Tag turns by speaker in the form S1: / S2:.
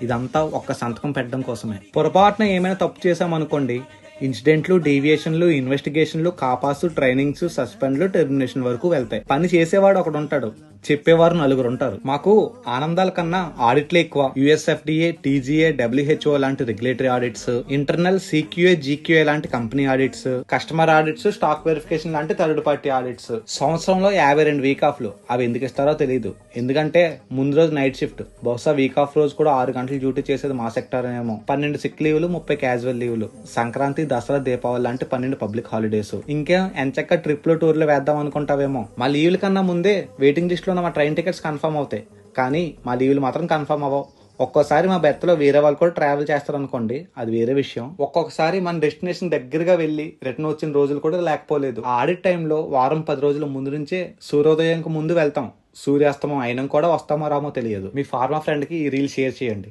S1: ఇదంతా ఒక్క సంతకం పెట్టడం కోసమే. పొరపాటున ఏమైనా తప్పు చేసామనుకోండి, ఇన్సిడెంట్లు, డీవియేషన్లు, ఇన్వెస్టిగేషన్లు, కాపాసు, ట్రైనింగ్స్, సస్పెండ్లు, టెర్మినేషన్ వరకు వెళ్తాయి. పని చేసేవాడు ఒకడు ఉంటాడు, చెప్పేవారు నలుగురు ఉంటారు. మాకు ఆనందాల కన్నా ఆడిట్లే ఎక్కువ. యుఎస్ఎఫ్డిఏ, టీజీఏ, డబ్ల్యూహెచ్ఓ లాంటి రెగ్యులేటరీ ఆడిట్స్, ఇంటర్నల్ సిక్యూఏ, జీక్యూఏ లాంటి company audits, customer audits, stock verification లాంటి థర్డ్ పార్టీ ఆడిట్స్. సంవత్సరంలో 52 వీక్ ఆఫ్లు. అవి ఎందుకు ఇస్తారో తెలియదు. ఎందుకంటే ముందు రోజు నైట్ షిఫ్ట్, బహుశా వీక్ ఆఫ్ రోజు కూడా 6 గంటలు డ్యూటీ చేసేది మా సెక్టర్ ఏమో. 12 సిక్ లీవ్లు, 30 క్యాజువల్ లీవ్లు. సంక్రాంతి, దసరా, దీపావళి లాంటి 12 పబ్లిక్ హాలిడేస్. ఇంకేం ఎంచక్క ట్రిప్లు, టూర్లు వేద్దాం అనుకుంటావేమో. మా లీవ్ల కన్నా ముందే వెయిటింగ్ లిస్ట్ లో మా ట్రైన్ టికెట్స్ కన్ఫర్మ్ అవుతాయి, కానీ మా లీవ్లు మాత్రం కన్ఫర్మ్ అవ్వవు. ఒక్కోసారి మా బెర్త్ లో వేరే వాళ్ళు కూడా ట్రావెల్ చేస్తారు అనుకోండి, అది వేరే విషయం. ఒక్కొక్కసారి మన డెస్టినేషన్ దగ్గరగా వెళ్లి రిటర్న్ వచ్చిన రోజులు కూడా లేకపోలేదు. ఆడిట్ టైంలో వారం 10 రోజుల ముందు నుంచే సూర్యోదయానికి ముందు వెళ్తాం. సూర్యాస్తమం అయినా కూడా వస్తామో రామో తెలియదు. మీ ఫార్మా ఫ్రెండ్ కి ఈ రీల్ షేర్ చేయండి.